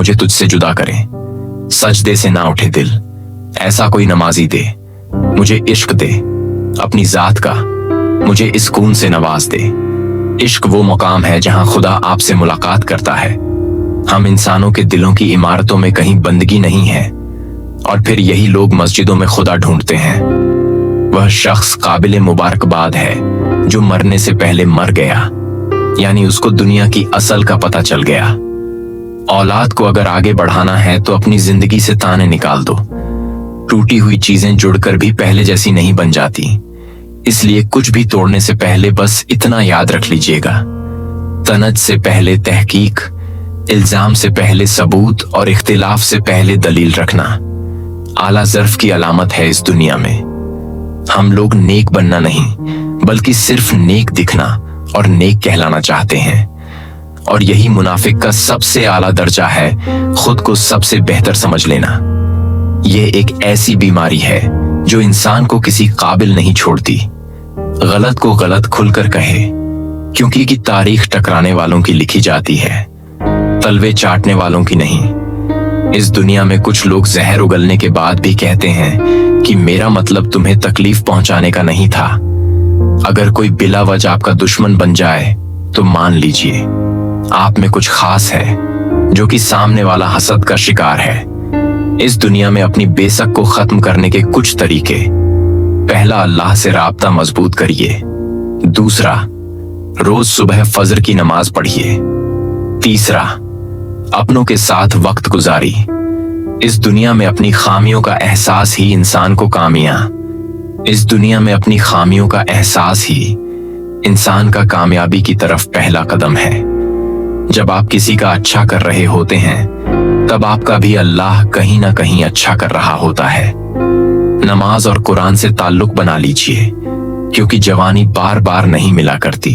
मुझे तुझसे जुदा करे, सजदे से ना उठे दिल, ऐसा कोई नमाजी दे, मुझे इश्क दे अपनी जात का, मुझे इस खून से नवाज दे। इश्क वो मुकाम है जहां खुदा आपसे मुलाकात करता है। हम इंसानों के दिलों की इमारतों में कहीं बंदगी नहीं है, और फिर यही लोग मस्जिदों में खुदा ढूंढते हैं। वह शख्स काबिल मुबारकबाद है जो मरने से पहले मर गया, यानी उसको दुनिया की असल का पता चल गया। औलाद को अगर आगे बढ़ाना है तो अपनी जिंदगी से ताने निकाल दो। टूटी हुई चीजें जुड़कर भी पहले जैसी नहीं बन जाती, इसलिए कुछ भी तोड़ने से पहले बस इतना याद रख लीजिएगा, तनज से पहले तहकीक, इल्जाम से पहले सबूत और इख्तिलाफ से पहले दलील रखना आला ज़र्फ की अलामत है इस दुनिया में। हम लोग नेक बनना नहीं, बल्कि सिर्फ नेक दिखना और नेक कहलाना चाहते हैं, और यही मुनाफिक का सबसे आला दर्जा है, खुद को सबसे बेहतर समझ लेना। यह एक ऐसी बीमारी है जो इंसान को किसी काबिल नहीं छोड़ती। गलत को गलत खुलकर कहे, क्योंकि की तारीख टकराने वालों की लिखी जाती है, तलवे चाटने वालों की नहीं। इस दुनिया में कुछ लोग जहर उगलने के बाद भी कहते हैं कि मेरा मतलब तुम्हें तकलीफ पहुंचाने का नहीं था। अगर कोई बिला वजह आपका दुश्मन बन जाए तो मान लीजिए आप में कुछ खास है, जो कि सामने वाला हसद का शिकार है। इस दुनिया में अपनी बेसक को खत्म करने के कुछ तरीके: पहला, अल्लाह से राब्ता मजबूत करिए। दूसरा, रोज सुबह फजर की नमाज पढ़िए। तीसरा, अपनों के साथ वक्त गुजारी। इस दुनिया में अपनी खामियों का एहसास ही इंसान को इस दुनिया में अपनी खामियों का एहसास ही इंसान का कामयाबी की तरफ पहला कदम है। जब आप किसी का अच्छा कर रहे होते हैं, तब आपका भी अल्लाह कहीं ना कहीं अच्छा कर रहा होता है। नमाज और कुरान से ताल्लुक बना लीजिए, क्योंकि जवानी बार बार नहीं मिला करती।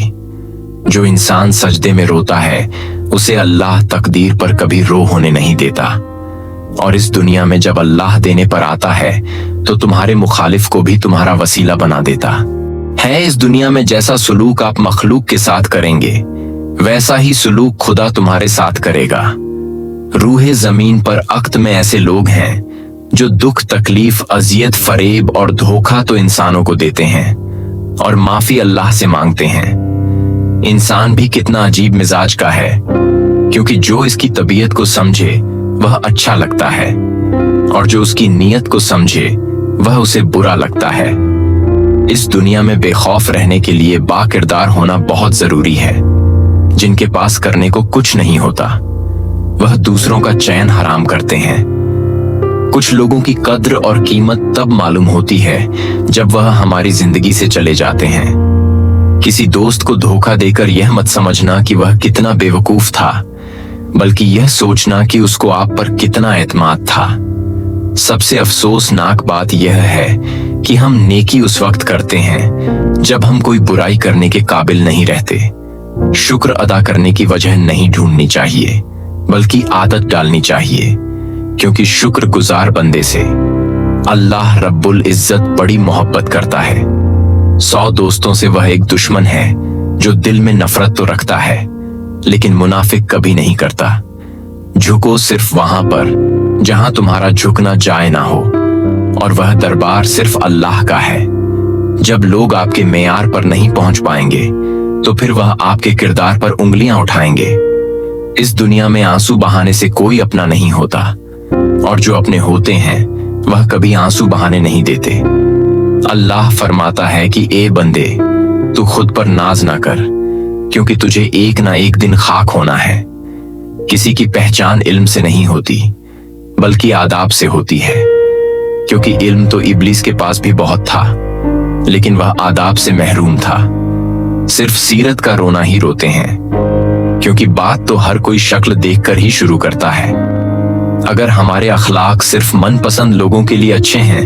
जो इंसान सजदे में रोता है, उसे अल्लाह तकदीर पर कभी रो होने नहीं देता। और इस दुनिया में जब अल्लाह देने पर आता है, तो तुम्हारे मुखालिफ को भी तुम्हारा वसीला बना देता है। इस दुनिया में जैसा सलूक आप मखलूक के साथ करेंगे, वैसा ही सलूक खुदा तुम्हारे साथ करेगा। रूहे जमीन पर अक्त में ऐसे लोग हैं जो दुख, तकलीफ, अजियत, फरेब और धोखा तो इंसानों को देते हैं और माफी अल्लाह से मांगते हैं। इंसान भी कितना अजीब मिजाज का है, क्योंकि जो इसकी तबीयत को समझे वह अच्छा लगता है, और जो उसकी नीयत को समझे वह उसे बुरा लगता है। इस दुनिया में बेखौफ रहने के लिए बाकिरदार होना बहुत जरूरी है। जिनके पास करने को कुछ नहीं होता, वह दूसरों का चैन हराम करते हैं। कुछ लोगों की कद्र और कीमत तब मालूम होती है जब वह हमारी जिंदगी से चले जाते हैं। किसी दोस्त को धोखा देकर यह मत समझना कि वह कितना बेवकूफ था, बल्कि यह सोचना कि उसको आप पर कितना एतमाद था। सबसे अफसोसनाक बात यह है कि हम नेकी उस वक्त करते हैं जब हम कोई बुराई करने के काबिल नहीं रहते। शुक्र अदा करने की वजह नहीं ढूंढनी चाहिए, बल्कि आदत डालनी चाहिए, क्योंकि शुक्र गुजार बंदे से अल्लाह रब्बुल इज्जत बड़ी मोहब्बत करता है। 100 दोस्तों से वह एक दुश्मन है जो दिल में नफरत तो रखता है, लेकिन मुनाफिक कभी नहीं करता। झुको सिर्फ वहां पर जहां तुम्हारा झुकना जाए ना हो, और वह दरबार सिर्फ अल्लाह का है। जब लोग आपके मेयार पर नहीं पहुंच पाएंगे, तो फिर वह आपके किरदार पर उंगलियां उठाएंगे। इस दुनिया में आंसू बहाने से कोई अपना नहीं होता, और जो अपने होते हैं वह कभी आंसू बहाने नहीं देते। अल्लाह फरमाता है कि ए बंदे, तू खुद पर नाज ना कर, क्योंकि तुझे एक ना एक दिन खाक होना है। किसी की पहचान इल्म से नहीं होती, बल्कि आदाब से होती है, क्योंकि इल्म तो इब्लीस के पास भी बहुत था, लेकिन वह आदाब से महरूम था। सिर्फ सीरत का रोना ही रोते हैं, क्योंकि बात तो हर कोई शक्ल देखकर ही शुरू करता है। अगर हमारे अखलाक सिर्फ मनपसंद लोगों के लिए अच्छे हैं,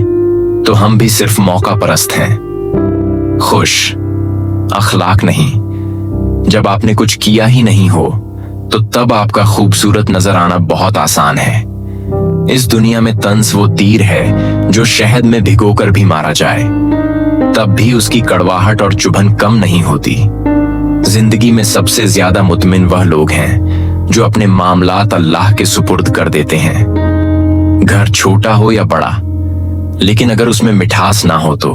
तो हम भी सिर्फ मौका परस्त हैं। खुश अखलाक नहीं। जब आपने कुछ किया ही नहीं हो, तो तब आपका खूबसूरत नजर आना बहुत आसान है। इस दुनिया में तंज वो तीर है जो शहद में भिगोकर भी मारा जाए, तब भी उसकी कड़वाहट और चुभन कम नहीं होती। जिंदगी में सबसे ज्यादा मुतमिन वह लोग हैं जो अपने मामलात अल्लाह के सुपुर्द कर देते हैं। घर छोटा हो या बड़ा, लेकिन अगर उसमें मिठास ना हो तो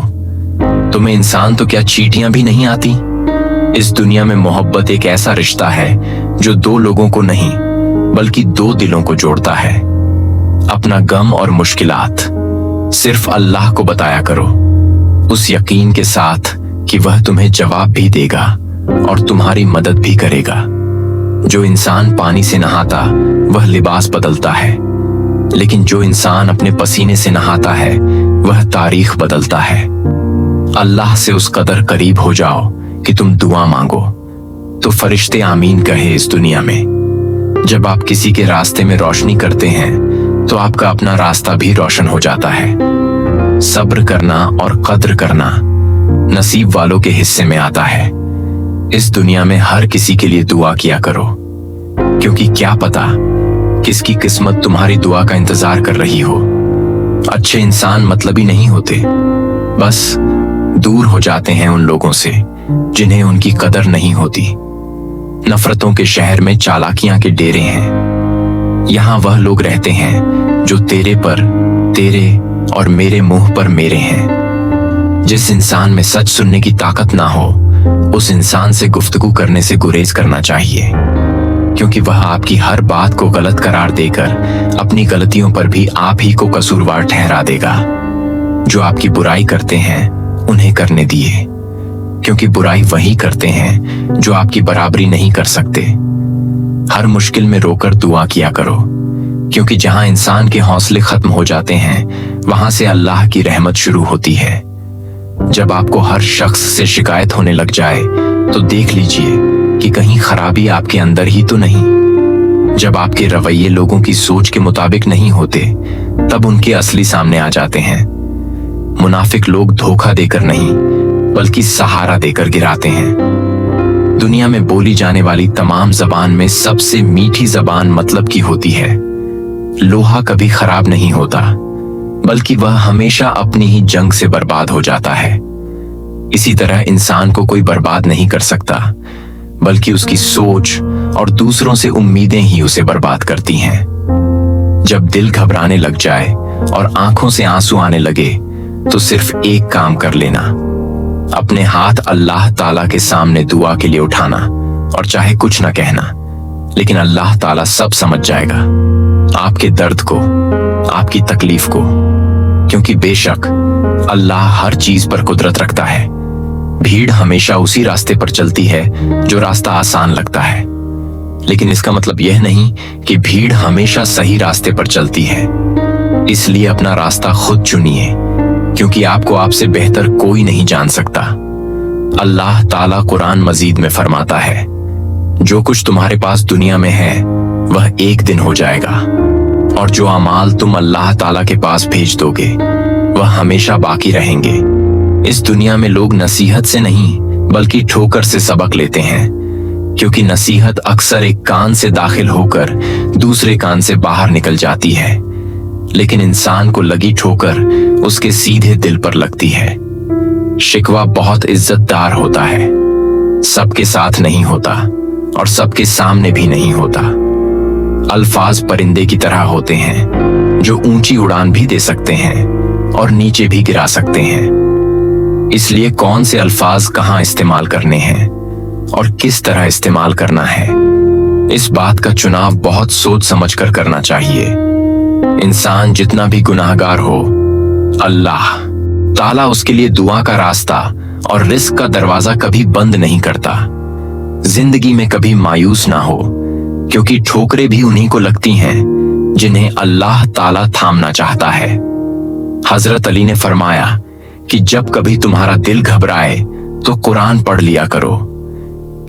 तुम्हें इंसान तो क्या चींटियां भी नहीं आती। इस दुनिया में मोहब्बत एक ऐसा रिश्ता है जो दो लोगों को नहीं बल्कि दो दिलों को जोड़ता है। अपना गम और मुश्किलात सिर्फ अल्लाह को बताया करो, उस यकीन के साथ कि वह तुम्हें जवाब भी देगा और तुम्हारी मदद भी करेगा। जो इंसान पानी से नहाता वह लिबास बदलता है, लेकिन जो इंसान अपने पसीने से नहाता है वह तारीख बदलता है। अल्लाह से उस कदर करीब हो जाओ कि तुम दुआ मांगो तो फरिश्ते आमीन कहे इस दुनिया में। जब आप किसी के रास्ते में रोशनी करते हैं तो आपका अपना रास्ता भी रोशन हो जाता है। सब्र करना और कद्र करना नसीब वालों के हिस्से में आता है। इस दुनिया में हर किसी के लिए दुआ किया करो, क्योंकि क्या पता किसकी किस्मत तुम्हारी दुआ का इंतजार कर रही हो। अच्छे इंसान मतलबी नहीं होते, बस दूर हो जाते हैं उन लोगों से जिन्हें उनकी कदर नहीं होती। नफरतों के शहर में चालाकियां के डेरे हैं। यहाँ वह लोग रहते हैं जो तेरे पर तेरे और मेरे मुंह पर मेरे हैं। जिस इंसान में सच सुनने की ताकत ना हो उस इंसान से गुफ्तगू करने से गुरेज करना चाहिए, क्योंकि वह आपकी हर बात को गलत करार देकर अपनी गलतियों पर भी आप ही को कसूरवार ठहरा देगा। जो आपकी बुराई करते हैं उन्हें करने दिए, क्योंकि बुराई वही करते हैं जो आपकी बराबरी नहीं कर सकते। हर मुश्किल में रोकर दुआ किया करो, क्योंकि जहां इंसान के हौसले खत्म हो जाते हैं वहां से अल्लाह की रहमत शुरू होती है। जब आपको हर शख्स से शिकायत होने लग जाए तो देख लीजिए कि कहीं खराबी आपके अंदर ही तो नहीं। जब आपके रवैये लोगों की सोच के मुताबिक नहीं होते तब उनके असली सामने आ जाते हैं। मुनाफिक लोग धोखा देकर नहीं बल्कि सहारा देकर गिराते हैं। दुनिया में बोली जाने वाली तमाम जबान में सबसे मीठी जबान मतलब की होती है। लोहा कभी खराब नहीं होता, बल्कि वह हमेशा अपनी ही जंग से बर्बाद हो जाता है। इसी तरह इंसान को कोई बर्बाद नहीं कर सकता, बल्कि उसकी सोच और दूसरों से उम्मीदें ही उसे बर्बाद करती हैं। जब दिल घबराने लग जाए और आंखों से आंसू आने लगे तो सिर्फ एक काम कर लेना, अपने हाथ अल्लाह ताला के सामने दुआ के लिए उठाना और चाहे कुछ ना कहना, लेकिन अल्लाह ताला सब समझ जाएगा, आपके दर्द को, आपकी तकलीफ को, क्योंकि बेशक अल्लाह हर चीज पर कुदरत रखता है। भीड़ हमेशा उसी रास्ते पर चलती है जो रास्ता आसान लगता है, लेकिन इसका मतलब यह नहीं कि भीड़ हमेशा सही रास्ते पर चलती है। इसलिए अपना रास्ता खुद चुनिए, क्योंकि आपको आपसे बेहतर कोई नहीं जान सकता। अल्लाह ताला कुरान मजीद में फरमाता है, जो कुछ तुम्हारे पास दुनिया में है वह एक दिन हो जाएगा, और जो अमाल तुम अल्लाह ताला के पास भेज दोगे वह हमेशा बाकी रहेंगे। इस दुनिया में लोग नसीहत से नहीं बल्कि ठोकर से सबक लेते हैं, क्योंकि नसीहत अक्सर एक कान से दाखिल होकर दूसरे कान से बाहर निकल जाती है, लेकिन इंसान को लगी ठोकर उसके सीधे दिल पर लगती है। शिकवा बहुत इज्जतदार होता है, सबके साथ नहीं होता और सबके सामने भी नहीं होता। अल्फाज परिंदे की तरह होते हैं जो ऊंची उड़ान भी दे सकते हैं और नीचे भी गिरा सकते हैं। इसलिए कौन से अल्फाज कहां इस्तेमाल करने हैं और किस तरह इस्तेमाल करना है, इस बात का चुनाव बहुत सोच समझकर करना चाहिए। इंसान जितना भी गुनाहगार हो, अल्लाह ताला उसके लिए दुआ का रास्ता और रिस्क का दरवाजा कभी बंद नहीं करता। जिंदगी में कभी मायूस ना हो, क्योंकि ठोकरें भी उन्हीं को लगती हैं जिन्हें अल्लाह ताला थामना चाहता है। हजरत अली ने फरमाया कि जब कभी तुम्हारा दिल घबराए तो कुरान पढ़ लिया करो,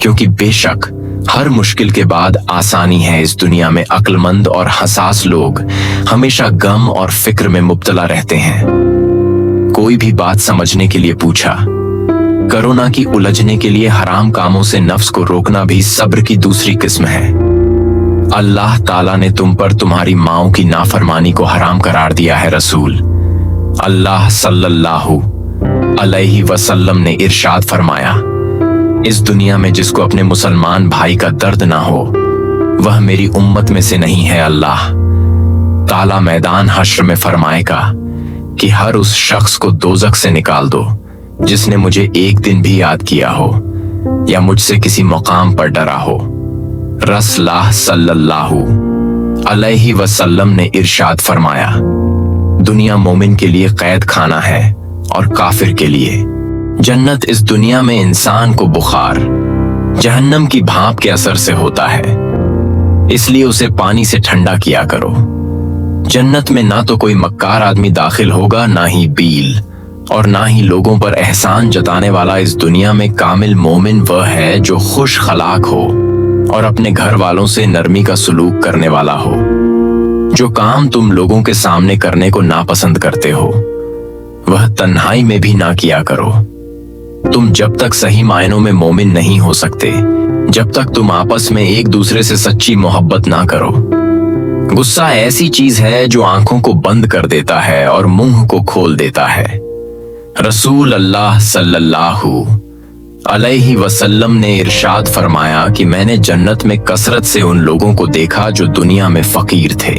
क्योंकि बेशक हर मुश्किल के बाद आसानी है। इस दुनिया में अक्लमंद और हसास लोग हमेशा गम और फिक्र में मुब्तला रहते हैं। कोई भी बात समझने के लिए पूछा करो ना कि उलझने के लिए हराम कामों से नफ्स को रोकना भी सब्र की दूसरी किस्म है। अल्लाह ताला ने तुम पर तुम्हारी माओं की नाफरमानी को हराम करार दिया है। रसूल अल्लाह सल्लल्लाहु अलैहि वसल्लम ने इरशाद फरमाया, इस दुनिया में जिसको अपने मुसलमान भाई का दर्द ना हो वह मेरी उम्मत में से नहीं है अल्लाह। ताला मैदान हश्र में फरमाएगा कि हर उस शख्स को दोजख से निकाल दो जिसने मुझे एक दिन भी याद किया हो या मुझसे किसी मकाम पर डरा हो। रसूलुल्लाह सल्लल्लाहु अलैहि वसल्लम ने इरशाद फरमाया, दुनिया मोमिन के लिए कैद खाना है और काफिर के लिए जन्नत। इस दुनिया में इंसान को बुखार जहन्नम की भाप के असर से होता है, इसलिए उसे पानी से ठंडा किया करो। जन्नत में ना तो कोई मक्कार आदमी दाखिल होगा, ना ही बील, और ना ही लोगों पर एहसान जताने वाला। इस दुनिया में कामिल मोमिन वह है जो खुश खलाक हो और अपने घर वालों से नरमी का सलूक करने वाला हो। जो काम तुम लोगों के सामने करने को नापसंद करते हो वह तन्हाई में भी ना किया करो। तुम जब तक सही मायनों में मोमिन नहीं हो सकते जब तक तुम आपस में एक दूसरे से सच्ची मोहब्बत ना करो। गुस्सा ऐसी चीज है जो आंखों को बंद कर देता है और मुंह को खोल देता है। रसूल अल्लाह सल्लल्लाहु अलैहि वसल्लम ने इरशाद फरमाया कि मैंने जन्नत में कसरत से उन लोगों को देखा जो दुनिया में फकीर थे।